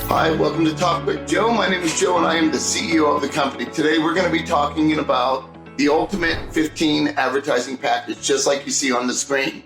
Hi, welcome to TopClick. Joe, my name is Joe and I am the CEO of the company. Today we're going to be talking about the ultimate 15 advertising package, just like you see on the screen.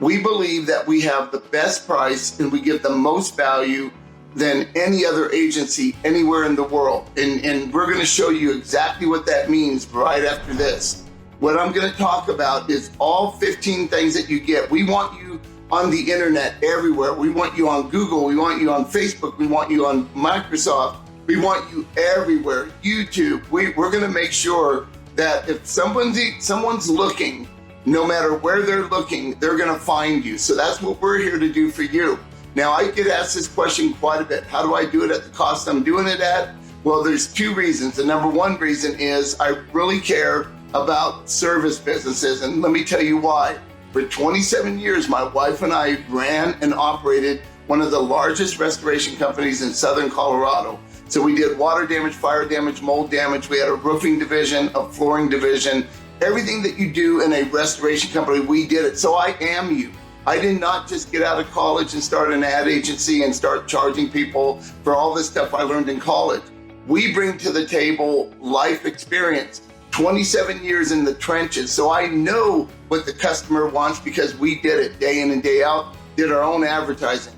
We believe that we have the best price and we give the most value than any other agency anywhere in the world. And we're going to show you exactly what that means right after this. What I'm going to talk about is all 15 things that you get. We want you on the internet everywhere. We want you on Google. We want you on Facebook. We want you on Microsoft. We want you everywhere. YouTube. We're going to make sure that if someone's looking, no matter where they're looking, they're going to find you. So that's what we're here to do for you. Now, I get asked this question quite a bit. How do I do it at the cost I'm doing it at? Well, there's two reasons. The number one reason is I really care about service businesses, and let me tell you why. For 27 years, my wife and I ran and operated one of the largest restoration companies in Southern Colorado. So we did water damage, fire damage, mold damage. We had a roofing division, a flooring division. Everything that you do in a restoration company, we did it. So I am you. I did not just get out of college and start an ad agency and start charging people for all this stuff I learned in college. We bring to the table life experience. 27 years in the trenches. So I know what the customer wants because we did it day in and day out, did our own advertising.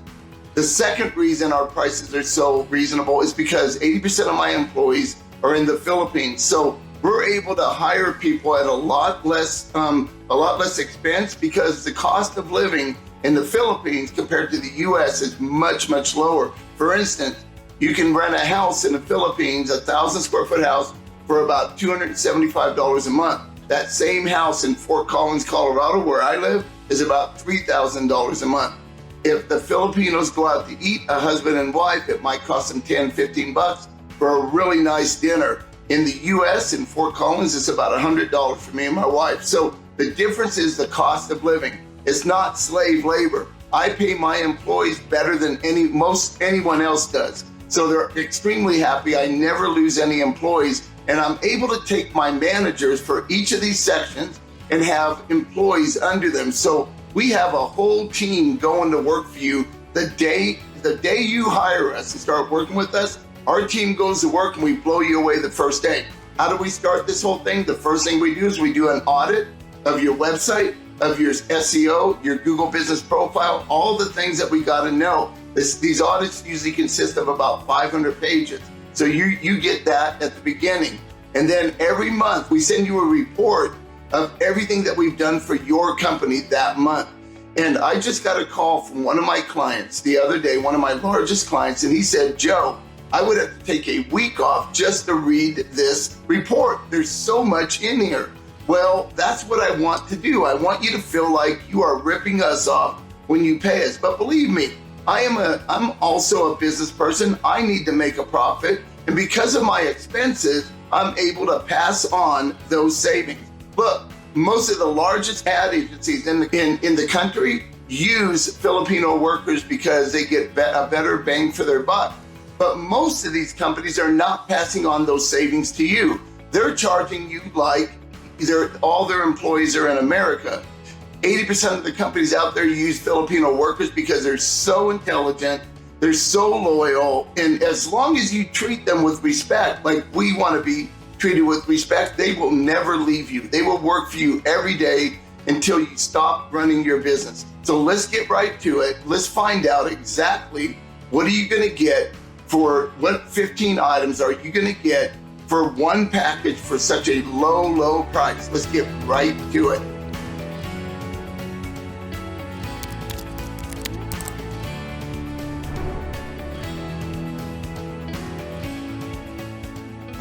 The second reason our prices are so reasonable is because 80% of my employees are in the Philippines. So we're able to hire people at a lot less expense because the cost of living in the Philippines compared to the US is much, much lower. For instance, you can rent a house in the Philippines, 1,000 square foot house, for about $275 a month. That same house in Fort Collins, Colorado, where I live, is about $3,000 a month. If the Filipinos go out to eat, a husband and wife, it might cost them $10, $15 for a really nice dinner. In the US, in Fort Collins, it's about $100 for me and my wife. So the difference is the cost of living. It's not slave labor. I pay my employees better than anyone else does. So they're extremely happy. I never lose any employees. And I'm able to take my managers for each of these sections and have employees under them. So we have a whole team going to work for you. The day you hire us and start working with us, our team goes to work and we blow you away the first day. How do we start this whole thing? The first thing we do is we do an audit of your website, of your SEO, your Google business profile, all the things that we got to know. These audits usually consist of about 500 pages. So you get that at the beginning. And then every month we send you a report of everything that we've done for your company that month. And I just got a call from one of my clients the other day, one of my largest clients, and he said, Joe, I would have to take a week off just to read this report. There's so much in here. Well, that's what I want to do. I want you to feel like you are ripping us off when you pay us. But believe me, I'm also a business person. I need to make a profit. And because of my expenses, I'm able to pass on those savings. Look, most of the largest ad agencies in the country use Filipino workers because they get a better bang for their buck. But most of these companies are not passing on those savings to you. They're charging you like all their employees are in America. 80% of the companies out there use Filipino workers because they're so intelligent, they're so loyal, and as long as you treat them with respect, like we want to be treated with respect, they will never leave you. They will work for you every day until you stop running your business. So let's get right to it. Let's find out exactly what are you going to get for what 15 items are you going to get for one package for such a low price. Let's get right to it.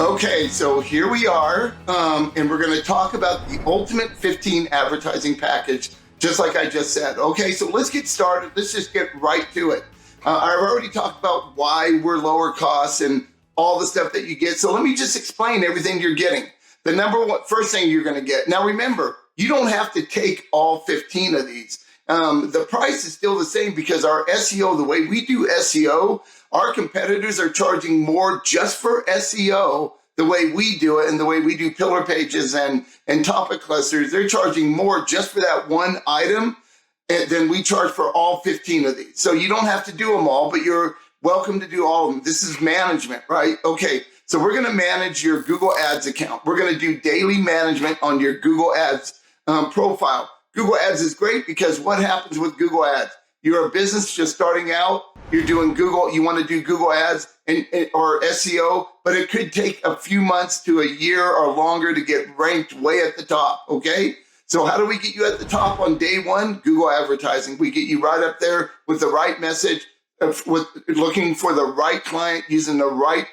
Okay, so here we are, and we're going to talk about the ultimate 15 advertising package, just like I just said. Okay, so let's get started. Let's just get right to it. I've already talked about why we're lower costs and all the stuff that you get. So let me just explain everything you're getting. The first thing you're going to get. Now remember, you don't have to take all 15 of these. The price is still the same because our SEO, the way we do SEO, our competitors are charging more just for SEO, the way we do it and the way we do pillar pages and topic clusters. They're charging more just for that one item than we charge for all 15 of these. So you don't have to do them all, but you're welcome to do all of them. This is management, right? Okay, so we're going to manage your Google Ads account. We're going to do daily management on your Google Ads profile. Google Ads is great because what happens with Google Ads? You're a business just starting out. You're doing Google. You want to do Google Ads or SEO, but it could take a few months to a year or longer to get ranked way at the top. Okay. So how do we get you at the top on day one? Google advertising. We get you right up there with the right message, with looking for the right client, using the right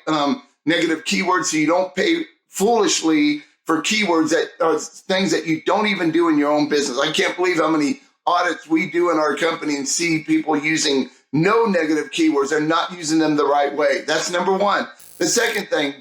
negative keywords, so you don't pay foolishly for keywords that are things that you don't even do in your own business. I can't believe how many audits we do in our company and see people using no negative keywords. They're not using them the right way. That's number one. The second thing,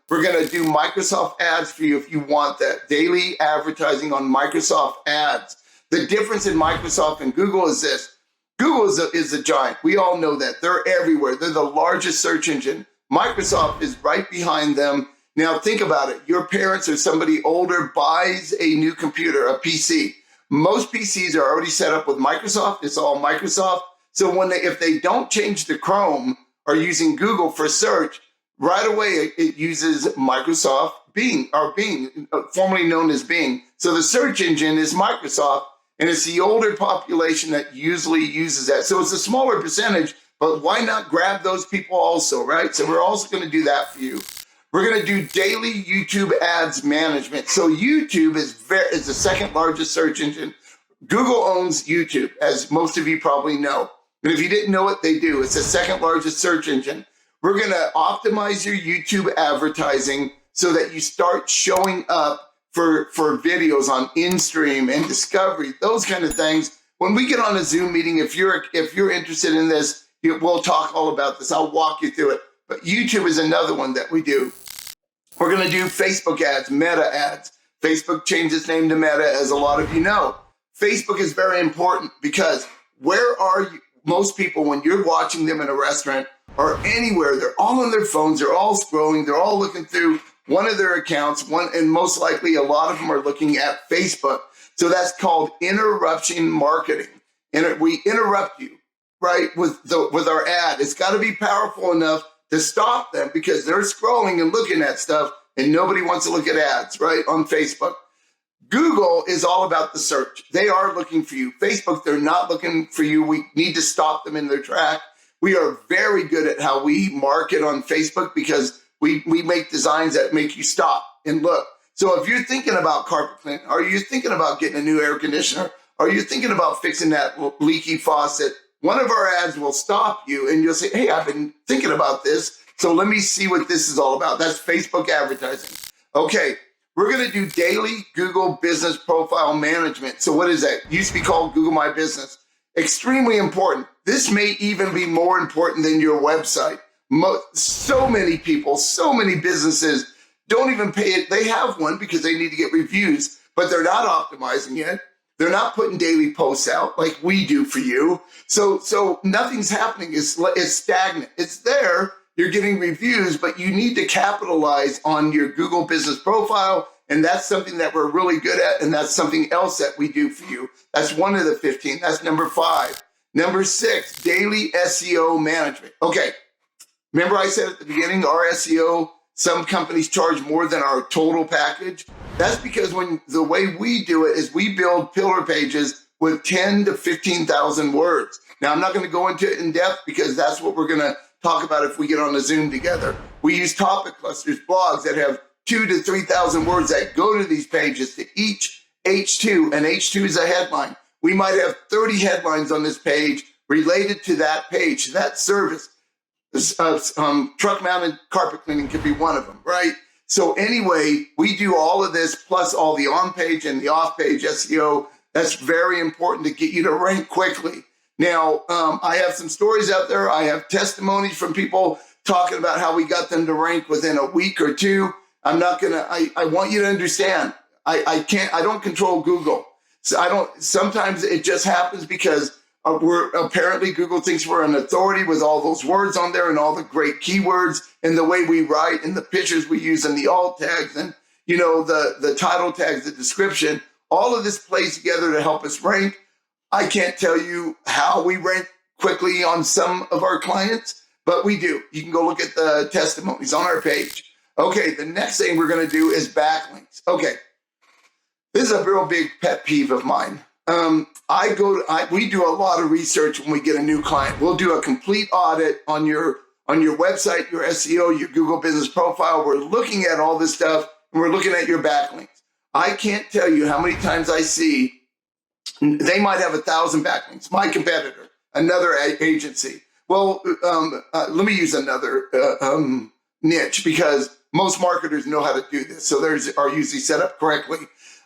we're going to do Microsoft ads for you if you want that. Daily advertising on Microsoft ads. The difference in Microsoft and Google is this. Google is a giant. We all know that. They're everywhere. They're the largest search engine. Microsoft is right behind them. Now think about it. Your parents or somebody older buys a new computer, a PC. Most PCs are already set up with Microsoft. It's all Microsoft. So if they don't change the Chrome or using Google for search, right away it uses Microsoft Bing, formerly known as Bing. So the search engine is Microsoft, and it's the older population that usually uses that. So it's a smaller percentage, but why not grab those people also, right? So we're also going to do that for you. We're going to do daily YouTube ads management. So YouTube is the second largest search engine. Google owns YouTube, as most of you probably know. And if you didn't know it, they do. It's the second largest search engine. We're going to optimize your YouTube advertising so that you start showing up for videos on InStream and Discovery, those kind of things. When we get on a Zoom meeting, if you're interested in this, we'll talk all about this. I'll walk you through it. But YouTube is another one that we do. We're going to do Facebook ads, Meta ads. Facebook changed its name to Meta, as a lot of you know. Facebook is very important because where are you? Most people, when you're watching them in a restaurant or anywhere, they're all on their phones, they're all scrolling, they're all looking through one of their accounts, and most likely a lot of them are looking at Facebook. So that's called interruption marketing. And we interrupt you, right, with our ad. It's got to be powerful enough to stop them because they're scrolling and looking at stuff and nobody wants to look at ads, right, on Facebook. Google is all about the search. They are looking for you. Facebook, they're not looking for you. We need to stop them in their track. We are very good at how we market on Facebook because we make designs that make you stop and look. So if you're thinking about carpet cleaning, are you thinking about getting a new air conditioner? Are you thinking about fixing that leaky faucet? One of our ads will stop you and you'll say, hey, I've been thinking about this. So let me see what this is all about. That's Facebook advertising. Okay. We're going to do daily Google Business Profile Management. So what is that? It used to be called Google My Business. Extremely important. This may even be more important than your website. So many people, so many businesses don't even pay it. They have one because they need to get reviews, but they're not optimizing it. They're not putting daily posts out like we do for you. So nothing's happening. It's stagnant. It's there. You're getting reviews, but you need to capitalize on your Google Business Profile. And that's something that we're really good at. And that's something else that we do for you. That's one of the 15. That's number 5. Number 6, daily SEO management. Okay. Remember I said at the beginning, our SEO, some companies charge more than our total package. That's because the way we do it is we build pillar pages with 10 to 15,000 words. Now, I'm not going to go into it in depth because that's what we're going to talk about if we get on a Zoom together. We use topic clusters, blogs that have 2,000 to 3,000 words that go to these pages, to each H2, and H2 is a headline. We might have 30 headlines on this page related to that page, that service. Truck-mounted carpet cleaning could be one of them, right? So anyway, we do all of this plus all the on-page and the off-page SEO. That's very important to get you to rank quickly. Now, I have some stories out there. I have testimonies from people talking about how we got them to rank within a week or two. I want you to understand, I don't control Google. So sometimes it just happens because apparently Google thinks we're an authority with all those words on there and all the great keywords and the way we write and the pictures we use and the alt tags and, the title tags, the description. All of this plays together to help us rank. I can't tell you how we rank quickly on some of our clients, but we do. You can go look at the testimonies on our page. Okay, the next thing we're going to do is backlinks. Okay, this is a real big pet peeve of mine. We do a lot of research when we get a new client. We'll do a complete audit on your website, your SEO, your Google business profile. We're looking at all this stuff, and we're looking at your backlinks. I can't tell you how many times I see they might have 1,000 backlinks. My competitor, another agency. Well, let me use another niche because most marketers know how to do this. So theirs are usually set up correctly.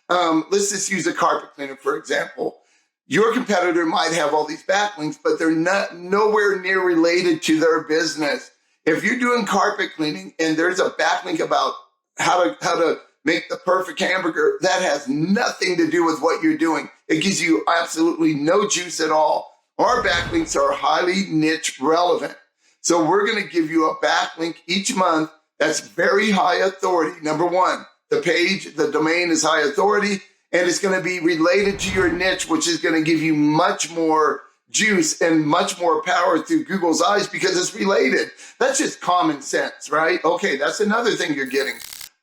Let's just use a carpet cleaner, for example. Your competitor might have all these backlinks, but they're nowhere near related to their business. If you're doing carpet cleaning and there's a backlink about how to make the perfect hamburger, that has nothing to do with what you're doing. It gives you absolutely no juice at all. Our backlinks are highly niche relevant. So we're going to give you a backlink each month that's very high authority. Number one, the domain is high authority, and it's going to be related to your niche, which is going to give you much more juice and much more power through Google's eyes because it's related. That's just common sense, right? Okay, that's another thing you're getting.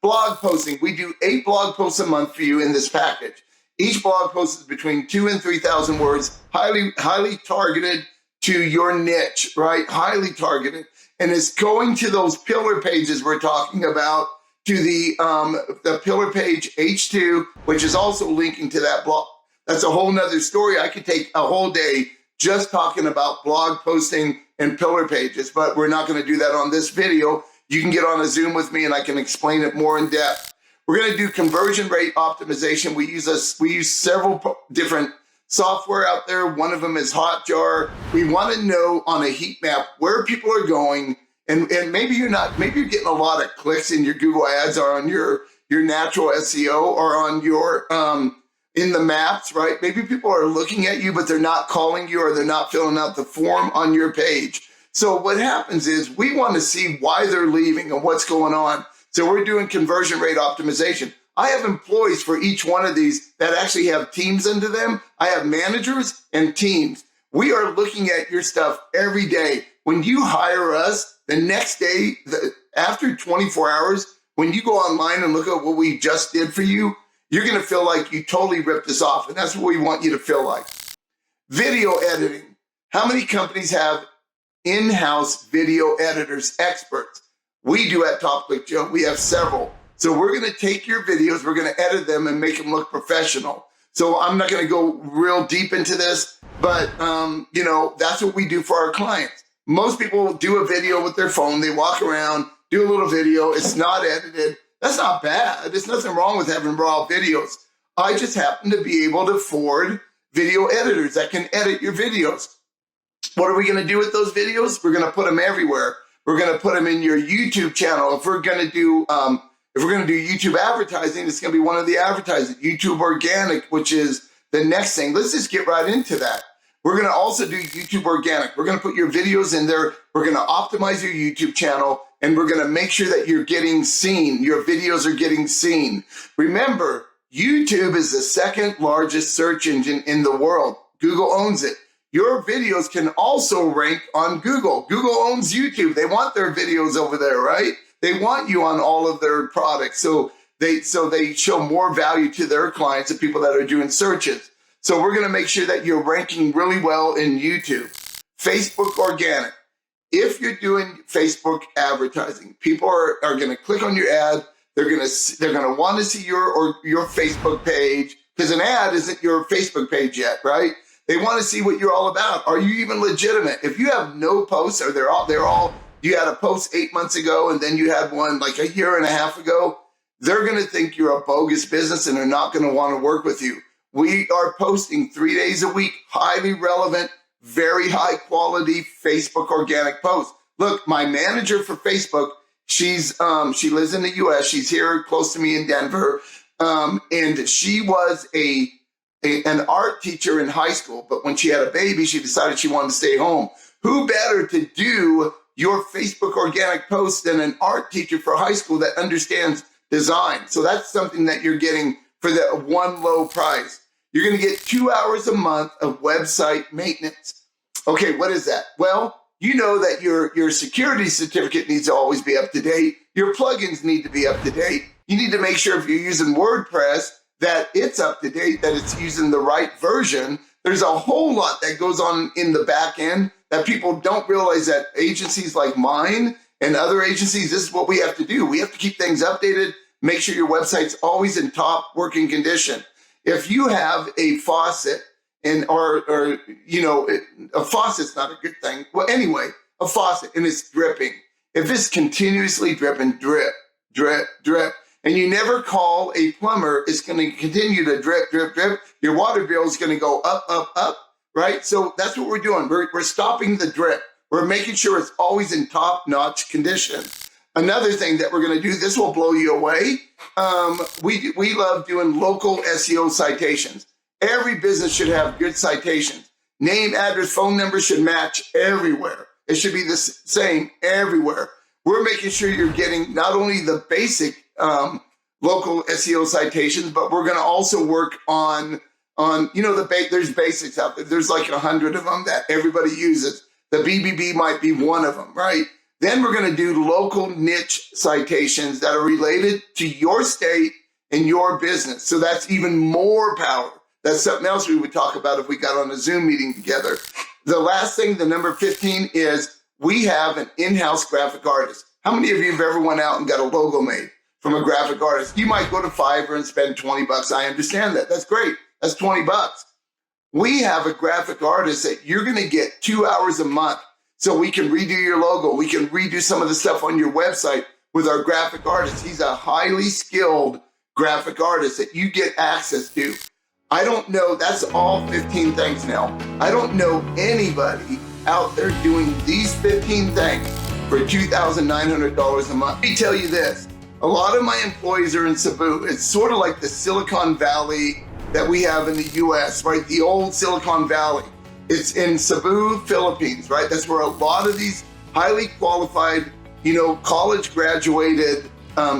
Blog posting. We do 8 blog posts a month for you in this package. Each blog post is between 2,000 and 3,000 words, highly targeted to your niche, right? Highly targeted. And it's going to those pillar pages we're talking about, to the pillar page H2, which is also linking to that blog. That's a whole nother story. I could take a whole day just talking about blog posting and pillar pages, but we're not going to do that on this video. You can get on a Zoom with me and I can explain it more in depth. We're going to do conversion rate optimization. We use several different software out there. One of them is Hotjar. We want to know on a heat map where people are going. And maybe you're getting a lot of clicks in your Google ads or on your natural SEO or on your in the maps, right? Maybe people are looking at you, but they're not calling you or they're not filling out the form on your page. So what happens is we want to see why they're leaving and what's going on. So we're doing conversion rate optimization. I have employees for each one of these that actually have teams under them. I have managers and teams. We are looking at your stuff every day. When you hire us, the next day, after 24 hours, when you go online and look at what we just did for you, you're going to feel like you totally ripped us off. And that's what we want you to feel like. Video editing. How many companies have in-house video editors, experts? We do at TopClick, Joe. We have several. So we're going to take your videos, we're going to edit them and make them look professional. So I'm not going to go real deep into this, but that's what we do for our clients. Most people do a video with their phone. They walk around, do a little video. It's not edited. That's not bad. There's nothing wrong with having raw videos. I just happen to be able to afford video editors that can edit your videos. What are we going to do with those videos? We're going to put them everywhere. We're going to put them in your YouTube channel. If we're going to do YouTube advertising, it's going to be one of the advertising. YouTube organic, which is the next thing. Let's just get right into that. We're going to also do YouTube organic. We're going to put your videos in there. We're going to optimize your YouTube channel, and we're going to make sure that you're getting seen. Your videos are getting seen. Remember, YouTube is the second largest search engine in the world. Google owns it. Your videos can also rank on Google. Google owns YouTube. They want their videos over there, right? They want you on all of their products. So they show more value to their clients and people that are doing searches. So we're going to make sure that you're ranking really well in YouTube. Facebook organic. If you're doing Facebook advertising, people are going to click on your ad. They're going to want to see your Facebook page, because an ad isn't your Facebook page yet, right? They want to see what you're all about. Are you even legitimate? If you have no posts, or you had a post 8 months ago and then you had one like a year and a half ago, they're going to think you're a bogus business and they're not going to want to work with you. We are posting 3 days a week, highly relevant, very high quality Facebook organic posts. Look, my manager for Facebook, she lives in the US. She's here close to me in Denver. And she was an art teacher in high school, but when she had a baby, she decided she wanted to stay home. Who better to do your Facebook organic posts than an art teacher for high school that understands design? So that's something that you're getting for the one low price. You're going to get 2 hours a month of website maintenance. Okay, what is that? Well, you know that your security certificate needs to always be up to date. Your plugins need to be up to date. You need to make sure if you're using WordPress that it's up to date, that it's using the right version. There's a whole lot that goes on in the back end that people don't realize, that agencies like mine and other agencies, this is what we have to do. We have to keep things updated, make sure your website's always in top working condition. If you have a faucet or a faucet's not a good thing. Well, anyway, a faucet and it's dripping. If it's continuously dripping, drip, drip, drip, and you never call a plumber, it's going to continue to drip, drip, drip. Your water bill is going to go up, up, up, right? So that's what we're doing. We're stopping the drip. We're making sure it's always in top-notch condition. Another thing that we're going to do, this will blow you away. We love doing local SEO citations. Every business should have good citations. Name, address, phone number should match everywhere. It should be the same everywhere. We're making sure you're getting not only the basic local SEO citations, but we're going to also work on there's basics out there. There's like 100 of them that everybody uses. The BBB might be one of them, right? Then we're going to do local niche citations that are related to your state and your business. So that's even more power. That's something else we would talk about if we got on a Zoom meeting together. The last thing, the number 15, is we have an in-house graphic artist. How many of you have ever went out and got a logo made from a graphic artist? You might go to Fiverr and spend 20 bucks. I understand that. That's great. That's 20 bucks. We have a graphic artist that you're going to get 2 hours a month so we can redo your logo. We can redo some of the stuff on your website with our graphic artist. He's a highly skilled graphic artist that you get access to. I don't know, that's all 15 things now. I don't know anybody out there doing these 15 things for $2,900 a month. Let me tell you this, a lot of my employees are in Cebu. It's sort of like the Silicon Valley that we have in the US, right? The old Silicon Valley. It's in Cebu, Philippines, right? That's where a lot of these highly qualified, college graduated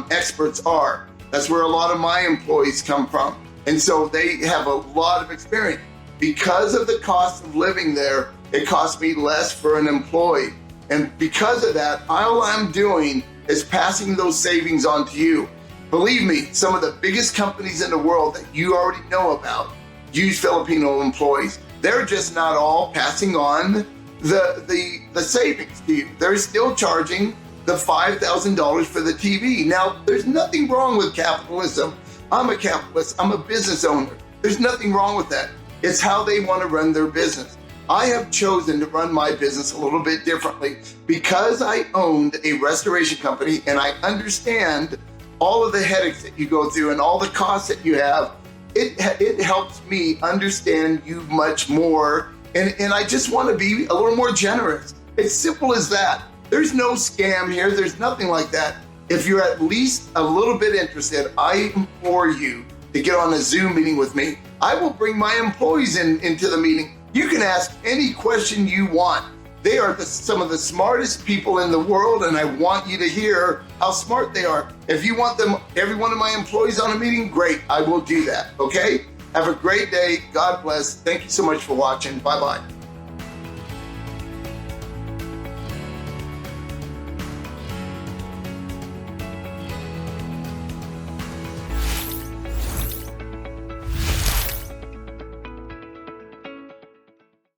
experts are. That's where a lot of my employees come from. And so they have a lot of experience. Because of the cost of living there, it costs me less for an employee. And because of that, all I'm doing is passing those savings on to you. Believe me, some of the biggest companies in the world that you already know about use Filipino employees. They're just not all passing on the savings to you. They're still charging the $5,000 for the TV. Now, there's nothing wrong with capitalism. I'm a capitalist. I'm a business owner. There's nothing wrong with that. It's how they want to run their business. I have chosen to run my business a little bit differently because I owned a restoration company and I understand all of the headaches that you go through and all the costs that you have. It helps me understand you much more. And I just want to be a little more generous. It's simple as that. There's no scam here. There's nothing like that. If you're at least a little bit interested, I implore you to get on a Zoom meeting with me. I will bring my employees into the meeting. You can ask any question you want. They are some of the smartest people in the world, and I want you to hear how smart they are. If you want every one of my employees on a meeting, great, I will do that, okay? Have a great day. God bless. Thank you so much for watching. Bye-bye.